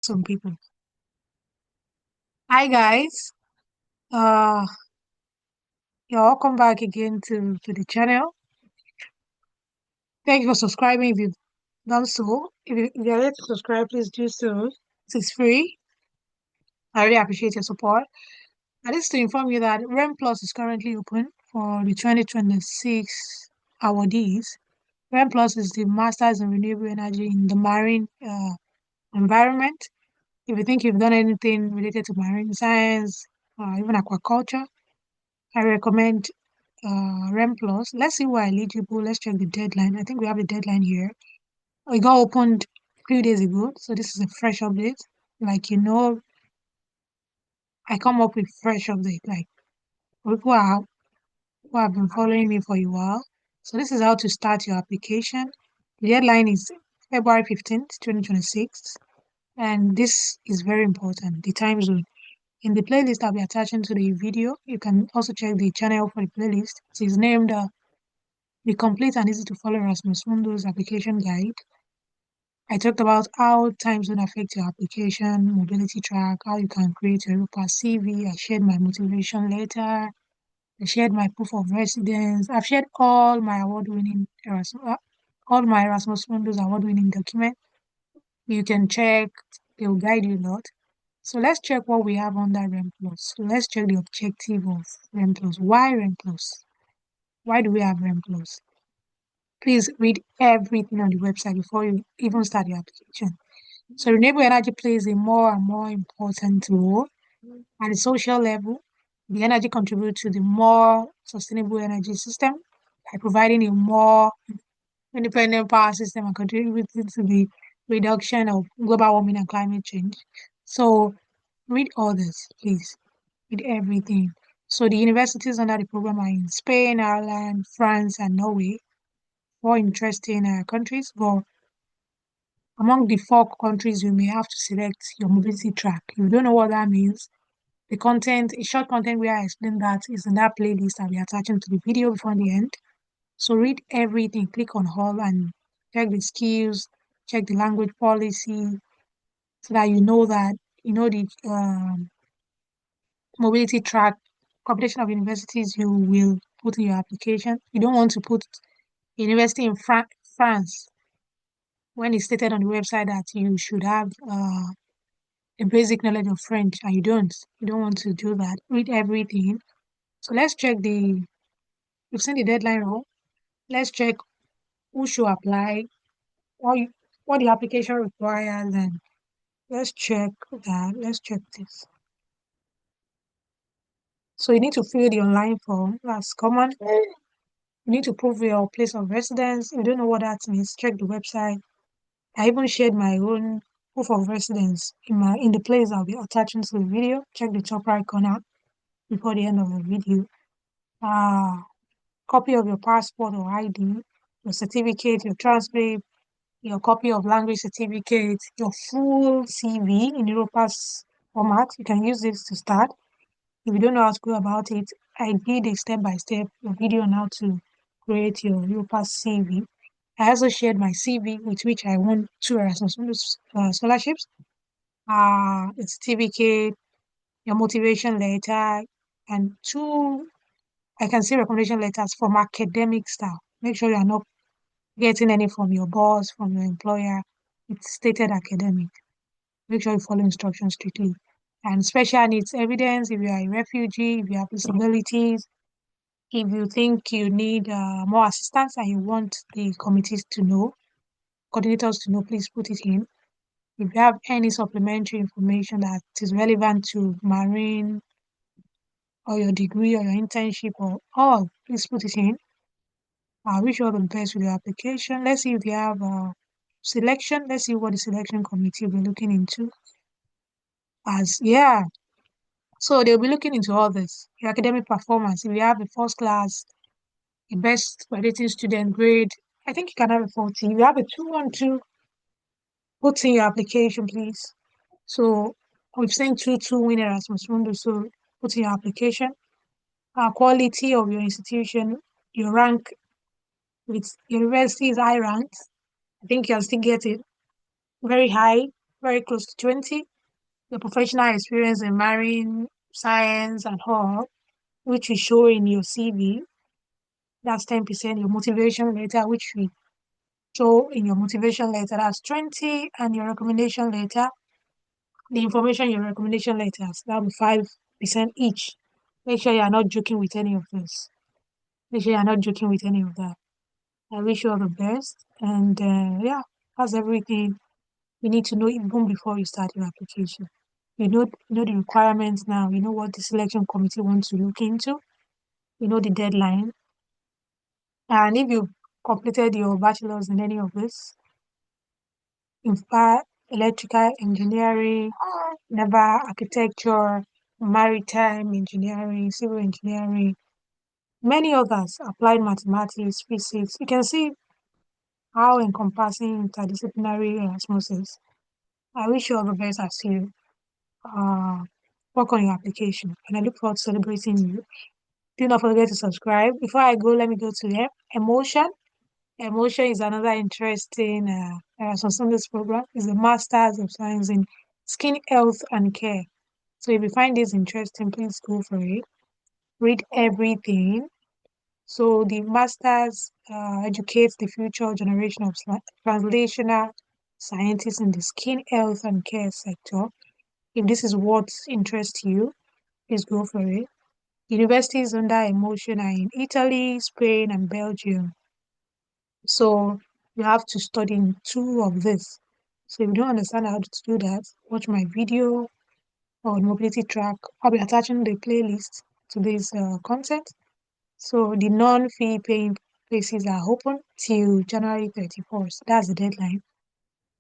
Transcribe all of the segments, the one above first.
Some people. Hi guys. Uh you're welcome back again to the channel. Thank you for subscribing if you've done so. If you're ready to subscribe, please do so. It's free. I really appreciate your support. And this is to inform you that REM Plus is currently open for the 2026 awardees. REM Plus is the Masters in Renewable Energy in the Marine Environment. If you think you've done anything related to marine science, even aquaculture, I recommend REM Plus. Let's see who are eligible. Let's check the deadline. I think we have the deadline here. It got opened a few days ago, so this is a fresh update. Like I come up with fresh update. Like people are who have been following me for a while. So this is how to start your application. The deadline is February 15th, 2026, and this is very important. The time zone. In the playlist I'll be attaching to the video, you can also check the channel for the playlist. It is named the complete and easy to follow Erasmus Mundus application guide. I talked about how time zone affects your application, mobility track, how you can create a Europa CV. I shared my motivation letter. I shared my proof of residence. I've shared all my Erasmus Mundus award-winning documents. You can check. They will guide you a lot. So let's check what we have under REM Plus. So let's check the objective of REM Plus. Why REM Plus? Why do we have REM Plus? Please read everything on the website before you even start your application. So renewable energy plays a more and more important role at the social level. The energy contributes to the more sustainable energy system by providing a more independent power system and contributing to the reduction of global warming and climate change. So read all this, please. Read everything. So the universities under the program are in Spain, Ireland, France, and Norway. Four interesting countries, but among the four countries, you may have to select your mobility track. If you don't know what that means, the content, a short content where I explain that is in that playlist I'll be attaching to the video before the end. So read everything, click on all and check the skills, check the language policy, so that you know the mobility track combination of universities you will put in your application. You don't want to put university in France when it's stated on the website that you should have a basic knowledge of French and you don't. You don't want to do that. Read everything. So let's check we've seen the deadline rule. Let's check who should apply, what, you, what the application requires, and let's check that. Let's check this. So you need to fill the online form. That's common. You need to prove your place of residence. If you don't know what that means, check the website. I even shared my own proof of residence in the place I'll be attaching to the video. Check the top right corner before the end of the video. Copy of your passport or ID, your certificate, your transcript, your copy of language certificate, your full CV in Europass format. You can use this to start. If you don't know how to go about it, I did a step-by-step video on how to create your Europass CV. I also shared my CV with which I won two Erasmus scholarships, a certificate, your motivation letter, and two, I can say recommendation letters from academic staff. Make sure you are not getting any from your boss, from your employer. It's stated academic. Make sure you follow instructions strictly. And special needs evidence, if you are a refugee, if you have disabilities, if you think you need more assistance and you want the committees to know, coordinators to know, please put it in. If you have any supplementary information that is relevant to marine or your degree or your internship or all, please put it in. I wish you all the best with your application. Let's see if you have selection. Let's see what the selection committee will be looking into. Yeah, so they'll be looking into all this. Your academic performance. If you have a first class, a best graduating student grade, I think you can have a 40. If you have a 212, put in your application, please. So we've seen 2-2 win Erasmus Mundus, so put in your application. Quality of your institution, your rank with university is high ranked. I think you can still get it very high. very close to 20. Your professional experience in marine science and all, which we show in your CV, that's 10%. Your motivation letter, which we show in your motivation letter, that's 20. And your recommendation letter, the information in your recommendation letters, that'll be 5% each. Make sure you are not joking with any of this. Make sure you are not joking with any of that. I wish you all the best. And yeah, that's everything you need to know even before you start your application. You know the requirements now. You know what the selection committee wants to look into. You know the deadline. And if you've completed your bachelor's in any of this, in fact, electrical engineering, naval architecture, maritime engineering, civil engineering, many others, applied mathematics, physics, you can see how encompassing interdisciplinary Erasmus is. I wish you all the best as you uh, work on your application, and I look forward to celebrating you. Do not forget to subscribe. Before I go, let me go to emotion. Emotion is another interesting Erasmus on this program. It's a Masters of Science in Skin Health and Care. So if you find this interesting, please go for it. Read everything. So the Masters educates the future generation of translational scientists in the skin health and care sector. If this is what interests you, please go for it. Universities under emotion are in Italy, Spain, and Belgium. So you have to study in two of this. So if you don't understand how to do that, watch my video on mobility track. I'll be attaching the playlist to this content. So the non-fee paying places are open till January 31st. That's the deadline.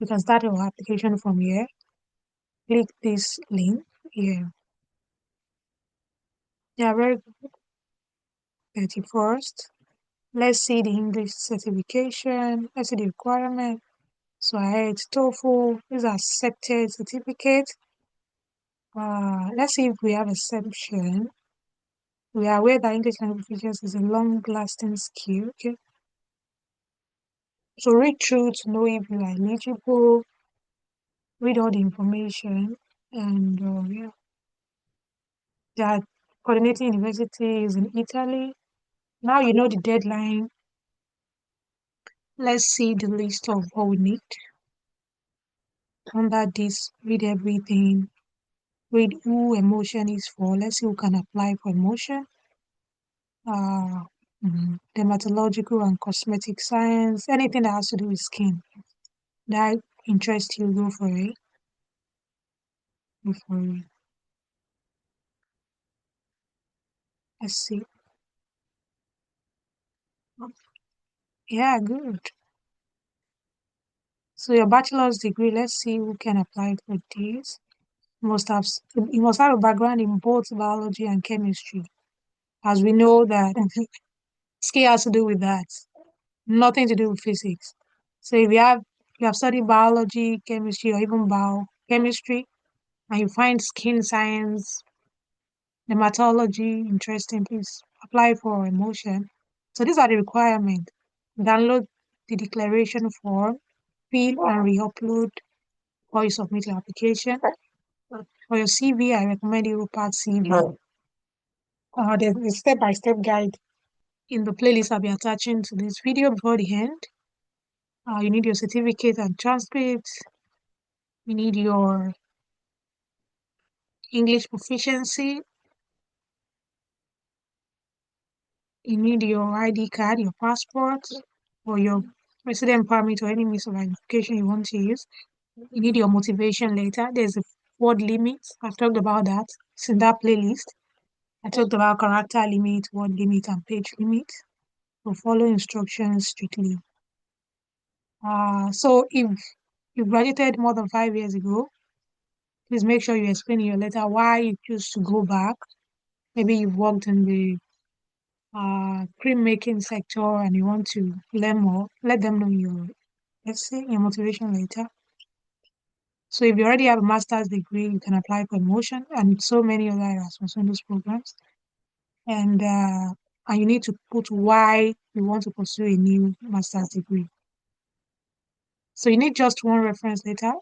You can start your application from here. Click this link here. Yeah, very 31st. Let's see the English certification. Let's see the requirement. So I had TOEFL. These are accepted certificate. Let's see if we have exception. We are aware that English language proficiency is a long-lasting skill. Okay. So read through to know if you are eligible. Read all the information, and yeah, they are coordinating universities in Italy. Now you know the deadline. Let's see the list of what we need. Under this, read everything. Read who emotion is for. Let's see who can apply for emotion. Uh, Dermatological and cosmetic science, anything that has to do with skin. That interests you, go for it. Go for it. Let's see. Yeah, good. So your bachelor's degree, let's see who can apply for this. You must have a background in both biology and chemistry, as we know that skill has to do with that, nothing to do with physics. So if you have studied biology, chemistry, or even biochemistry, and you find skin science, dermatology interesting, please apply for emotion. So these are the requirements. Download the declaration form, fill and re-upload before you submit your application. For your CV, I recommend Europart CV. There's a step-by-step guide in the playlist I'll be attaching to this video before the end. You need your certificate and transcript. You need your English proficiency. You need your ID card, your passport, or your resident permit or any means of identification you want to use. You need your motivation letter. There's a word limit. I've talked about that. It's in that playlist. I talked about character limit, word limit, and page limit. So follow instructions strictly. So if you graduated more than 5 years ago, please make sure you explain in your letter why you choose to go back. Maybe you've worked in the cream making sector and you want to learn more. Let them know your, let's say, your motivation letter. So if you already have a master's degree, you can apply for promotion and so many other Erasmus Mundus programs. And you need to put why you want to pursue a new master's degree. So you need just one reference letter.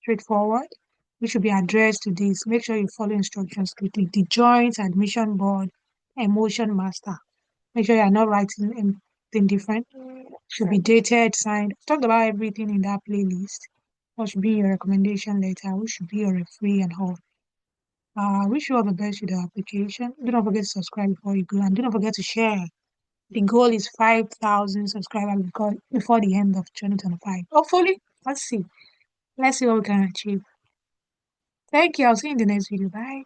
straightforward. We should be addressed to this. Make sure you follow instructions quickly. The joint admission board, emotion master. Make sure you are not writing anything different. Should be dated, signed. I've talked about everything in that playlist. What should be your recommendation letter? Who should be your referee and all? Wish you all the best with the application. Do not forget to subscribe before you go, and do not forget to share. The goal is 5,000 subscribers before the end of 2025. Hopefully, let's see. Let's see what we can achieve. Thank you. I'll see you in the next video. Bye.